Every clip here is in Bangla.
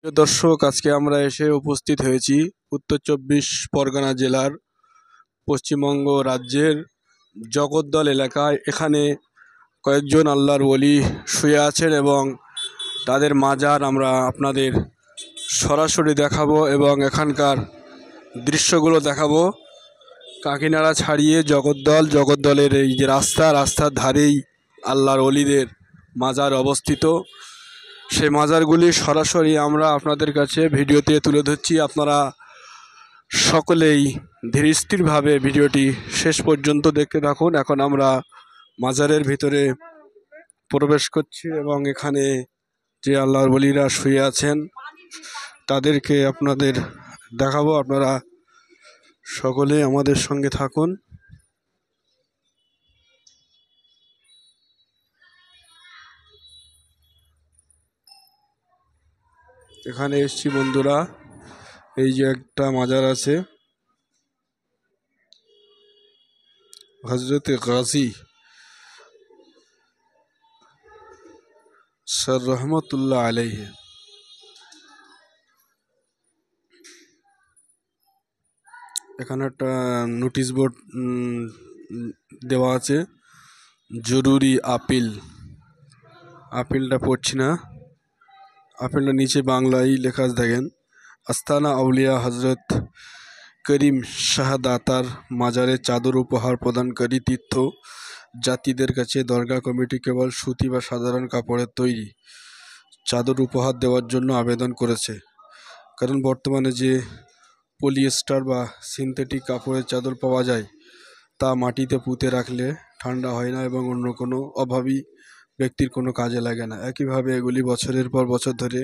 প্রিয় দর্শক, আজকে আমরা এসে উপস্থিত হয়েছি উত্তর চব্বিশ পরগনা জেলার পশ্চিমবঙ্গ রাজ্যের জগদ্দল এলাকায়। এখানে কয়েকজন আল্লাহর ওলি শুয়ে আছেন এবং তাদের মাজার আমরা আপনাদের সরাসরি দেখাবো এবং এখানকার দৃশ্যগুলো দেখাবো। কাকিনাড়া ছাড়িয়ে জগদ্দলের এই যে রাস্তার ধারেই আল্লাহর ওলিদের মাজার অবস্থিত। সেই মাজারগুলি সরাসরি আমরা আপনাদের কাছে ভিডিওতে তুলে ধরছি। আপনারা সকলেই ধীরস্থিরভাবে ভিডিওটি শেষ পর্যন্ত দেখতে থাকুন। এখন আমরা মাজারের ভিতরে প্রবেশ করছি এবং এখানে যে আল্লাহর ওলিরা শুয়ে আছেন তাদেরকে আপনাদের দেখাবো। আপনারা সকলে আমাদের সঙ্গে থাকুন। এখানে এসছি বন্ধুরা, এই যে একটা মাজার আছে হজরতে গাজী স্যার রহমতুল্লাহ আলাইহি। এখানে একটা নোটিশ বোর্ড দেওয়া আছে, জরুরি আপিলটা পড়ছি না, আপিলটা নিচে বাংলায় লেখা আছে দেখেন। আস্তানা আউলিয়া হজরত করিম শাহ দাতার মাজারে চাদর উপহার প্রদানকারী তীর্থ জাতিদের কাছে দরগা কমিটি কেবল সুতি বা সাধারণ কাপড়ের তৈরি চাদর উপহার দেওয়ার জন্য আবেদন করেছে। কারণ বর্তমানে যে পলিয়েস্টার বা সিনথেটিক কাপড়ের চাদর পাওয়া যায় তা মাটিতে পুঁতে রাখলে ঠান্ডা হয় না এবং অন্য কোনো অভাবী ব্যক্তির কোনো কাজে লাগে না। একইভাবে এগুলি বছরের পর বছর ধরে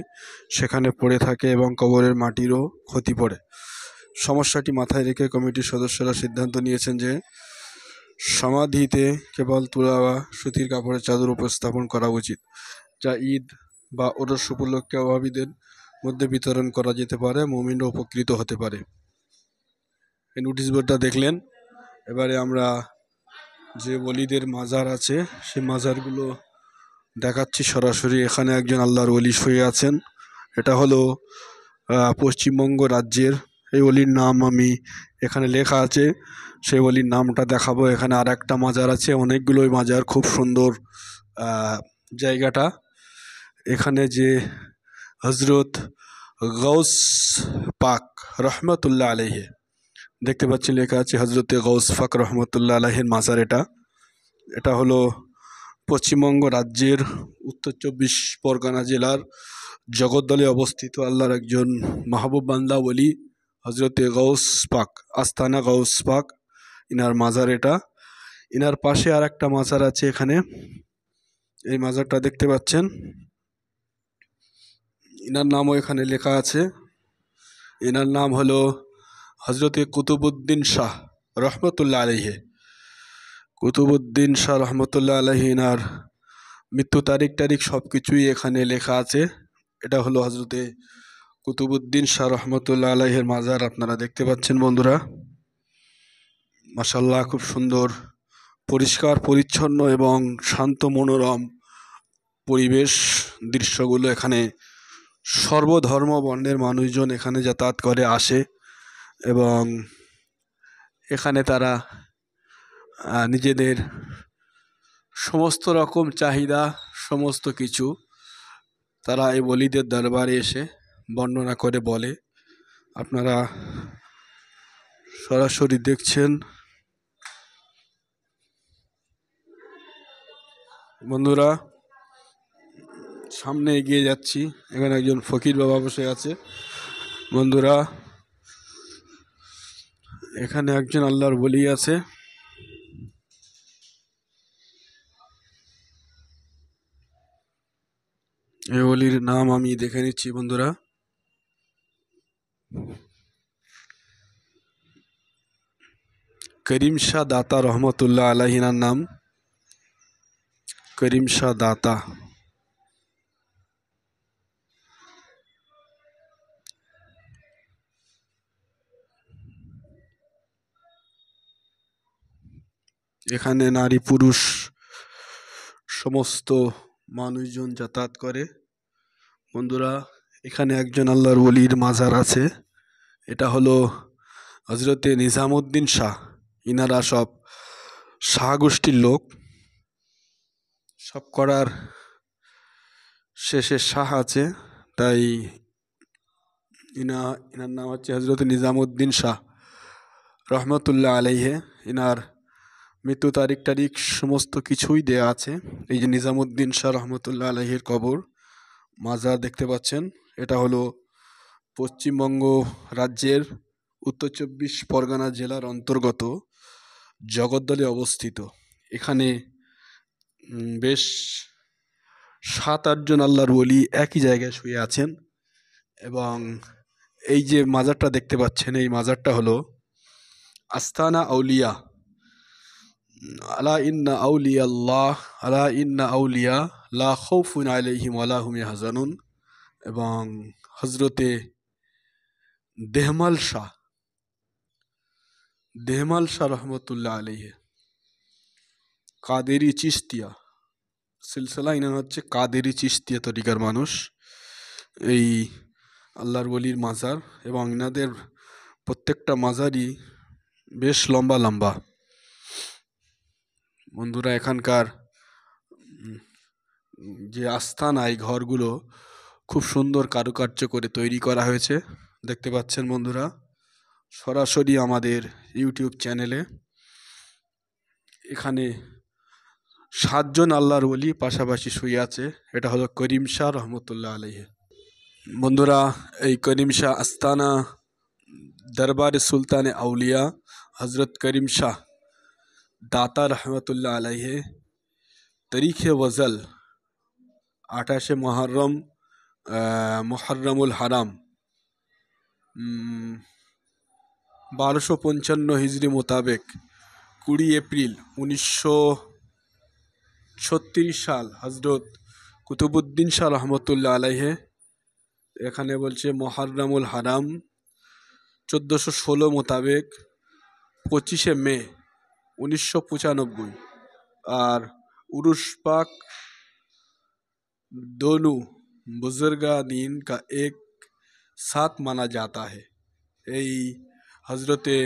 সেখানে পড়ে থাকে এবং কবরের মাটিরও ক্ষতি পড়ে। সমস্যাটি মাথায় রেখে কমিটির সদস্যরা সিদ্ধান্ত নিয়েছেন যে সমাধিতে কেবল তুলা বা সুতির কাপড়ের চাদর উপস্থাপন করা উচিত, যা ঈদ বা ওরস উপলক্ষে অভাবীদের মধ্যে বিতরণ করা যেতে পারে, মুমিনরা উপকৃত হতে পারে। এই নোটিশ বোর্ডটা দেখলেন। এবারে আমরা যে ওলিদের মাজার আছে সেই মাজারগুলো দেখাচ্ছি সরাসরি। এখানে একজন আল্লাহর ওলি শুয়ে আছেন। এটা হলো পশ্চিমবঙ্গ রাজ্যের। এই ওলির নাম আমি এখানে লেখা আছে, সেই ওলির নামটা দেখাবো। এখানে আর একটা মাজার আছে, অনেকগুলোই মাজার, খুব সুন্দর জায়গাটা। এখানে যে হজরত গৌস পাক রহমতুল্লাহ আলাইহি দেখতে পাচ্ছি লেখা আছে, হজরতে গৌস পাক রহমতুল্লাহ আলাইহির মাজার এটা হলো পশ্চিমবঙ্গ রাজ্যের উত্তর চব্বিশ পরগনা জেলার জগদ্দলে অবস্থিত আল্লাহর একজন মাহবুব বান্দা ওলি হজরতে গৌস পাক, আস্তানা গৌস পাক, ইনার মাজার এটা। ইনার পাশে আর একটা মাজার আছে এখানে, এই মাজারটা দেখতে পাচ্ছেন, ইনার নামও এখানে লেখা আছে। ইনার নাম হলো হজরতে কুতুবুদ্দিন শাহ রহমতুল্লাহ আলাইহি। কুতুবুদ্দিন শাহ রহমতুল্লাহ আলাইহি, ইনার মৃত্যু তারিখ সব কিছুই এখানে লেখা আছে। এটা হলো হজরতে কুতুবুদ্দিন শাহ রহমতুল্লাহ আলাইহির মাজার। আপনারা দেখতে পাচ্ছেন বন্ধুরা, মাশাআল্লাহ, খুব সুন্দর, পরিষ্কার পরিচ্ছন্ন এবং শান্ত মনোরম পরিবেশ। দৃশ্যগুলো এখানে সর্বধর্ম বর্ণের মানুষজন এখানে যাতায়াত করে আসে এবং এখানে তারা নিজেদের সমস্ত রকম চাহিদা, সমস্ত কিছু তারা এই ওলিদের দরবারে এসে বর্ণনা করে বলে। আপনারা সরাসরি দেখছেন বন্ধুরা। সামনে এগিয়ে যাচ্ছি, এখানে একজন ফকির বাবা বসে আছে বন্ধুরা। এখানে একজন আল্লাহর ওলি আছে। এই ওলির নাম আমি দেখে নিচ্ছি বন্ধুরা। করিম শাহ দাতা রহমতুল্লাহ আলাইহিনার নাম করিম শাহ দাতা। এখানে নারী পুরুষ সমস্ত মানুষজন যাতায়াত করে বন্ধুরা। এখানে একজন আল্লাহর ওলির মাজার আছে। এটা হলো হজরতে নিজামুদ্দিন শাহ। ইনারা সব শাহ গোষ্ঠীর লোক, সব করার শেষে শাহ আছে, তাই ইনার নাম হচ্ছে হজরত নিজামুদ্দিন শাহ রহমতুল্লাহ আলাইহে। ইনার মৃত্যু তারিখ সমস্ত কিছুই দেয়া আছে। এই যে নিজামুদ্দিন শাহ রহমতুল্লাহ আলাইহের কবর, মাজার দেখতে পাচ্ছেন। এটা হলো পশ্চিমবঙ্গ রাজ্যের উত্তর 24 পরগনা জেলার অন্তর্গত জগদ্দলে অবস্থিত। এখানে বেশ 7-8 জন আল্লাহর ওলি একই জায়গায় শুয়ে আছেন। এবং এই যে মাজারটা দেখতে পাচ্ছেন, এই মাজারটা হলো আস্তানা আউলিয়া। আলা ইন্না আউলিয়া আল্লাহ, আলা ইন্না আউলিয়া লা খাউফুন আলাইহিম ওয়ালা হুম ইয়াহজানুন। এবং হজরতে দেহমাল শাহ রহমতুল্লাহ আলাইহে কাদেরি চিস্তিয়া সিলসিলা, ইনার হচ্ছে কাদেরি চিস্তিয়া তরিকার মানুষ। এই আল্লাহর ওলির মাজার, এবং ইনাদের প্রত্যেকটা মাজারই বেশ লম্বা লম্বা। বন্ধুরা, এখানকার যে আস্তানা, এই ঘরগুলো খুব সুন্দর কারুকার্য করে তৈরি করা হয়েছে, দেখতে পাচ্ছেন বন্ধুরা সরাসরি আমাদের ইউটিউব চ্যানেলে। এখানে 7 জন আল্লাহর ওলি পাশাপাশি শুয়ে আছে। এটা হলো করিম শাহ রহমতুল্লাহ আলাইহি। বন্ধুরা, এই করিম শাহ আস্তানা দরবার সুলতানে আউলিয়া হজরত করিম শাহ দাতা রহমতুল্লাহ আলাইহি তারিখে ওয়াজল 28 মুহররমুল হারাম 1255 হিজরি মোতাবেক 20 এপ্রিল 1936 সাল হজরত কুতুবুদ্দিন শাহ রহমতুল্লাহ আলাইহে, এখানে বলছে মুহররমুল হারাম 1416 মোতাবেক 25 মে 1995, আর उर्स पाक दोनों बुजुर्गा दिन का एक साथ माना जाता है। এই হজরতে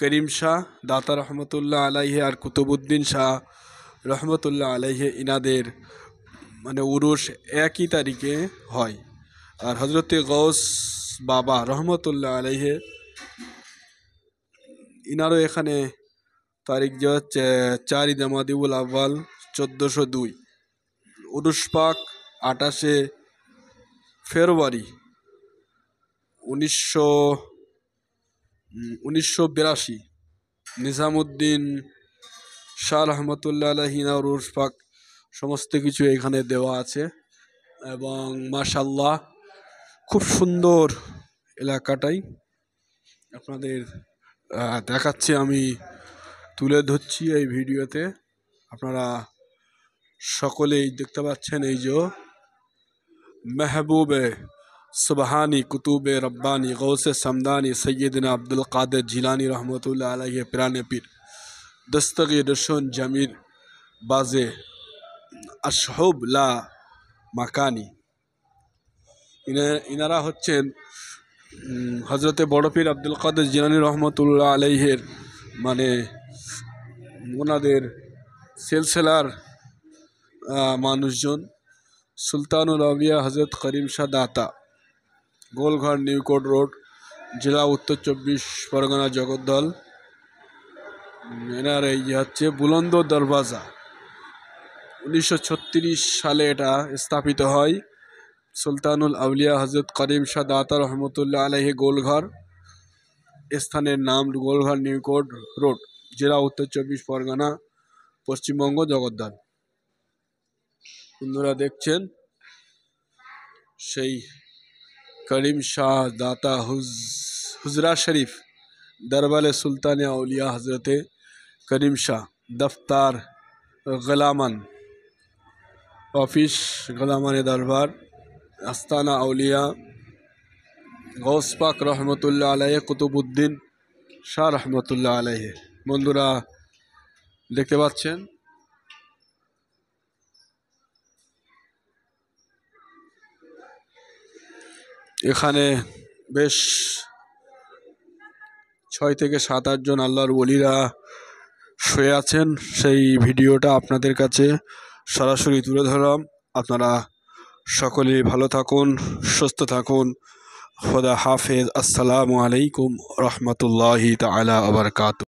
করিম শাহ দাতা রহমতুল্লাহ আলাইহে আর কুতুবুদ্দিন শাহ রহমতুল্লাহ আলাইহে, ইনাদের মানে উরুস একই তারিখে হয়। আর হজরতে গৌস বাবা রহমতুল্লাহ আলাইহে, ইনারও এখানে তারিখ যে হচ্ছে 4 জামাদিউল আউয়াল 1402, উরুস পাক 28 ফেব্রুয়ারি 1982। নিজামুদ্দিন শাহ রহমতুল্লাহ আলাইহি উরুস পাক সমস্ত কিছু এখানে দেওয়া আছে। এবং মাশাআল্লাহ খুব সুন্দর এলাকাটাই আপনাদের দেখাচ্ছি, আমি তুলে ধরছি এই ভিডিওতে। আপনারা সকলেই দেখতে পাচ্ছেন এই যে महबूब सुबहानी कुतुब रब्बानी गौस समदानी सैयदना अब्दुल कादिर जिलानी रहमतुल्लाह अलैहि पिराने पीर दस्तगी रशुन जमीर बाजे अशहुब ला মাকানি। ইনারা হচ্ছেন হজরতে বড় পীর আব্দুল কাদের জিলানী রহমতুল্লাহ আলাইহের মানে ওনাদের সিলসিলার মানুষজন। সুলতানুল আউলিয়া হজরত করিম শাহ দাতা, গোলঘর নিউকোট রোড, জেলা উত্তর 24 পরগনা জগদ্দল। এনার এই যে হচ্ছে বুলন্দ দরওয়াজা, 1936 সালে এটা স্থাপিত হয়। সুলতানুল আউলিয়া হজরত করিম শাহ দাতা রহমতুল্লাহ আলাইহি গোলঘর, স্থানের নাম গোলঘর নিউকোট রোড, জেলা উত্তর 24 পরগনা, পশ্চিমবঙ্গ, জগদ্দল। বন্ধুরা দেখছেন সেই করিম শাহ দাতা হুজরা শরীফ দরবারে সুলতান আউলিয়া হজরতে করিম শাহ দফতার গলামান অফিস গলামানে দরবার আস্তানা আউলিয়া গৌস পাক রহমতুল্লাহ আলাইহি কুতুবুদ্দিন শাহ রহমতুল্লাহ আলাইহি। বন্ধুরা দেখতে পাচ্ছেন এখানে বেশ 6 থেকে 7-8 জন আল্লাহর ওলিরা শুয়ে আছেন। সেই ভিডিওটা আপনাদের কাছে সরাসরি তুলে ধরলাম। আপনারা সকলেই ভালো থাকুন, সুস্থ থাকুন। খোদা হাফেজ। আসসালামু আলাইকুম রহমতুল্লাহি তাআলা ওয়া বারাকাতুহু।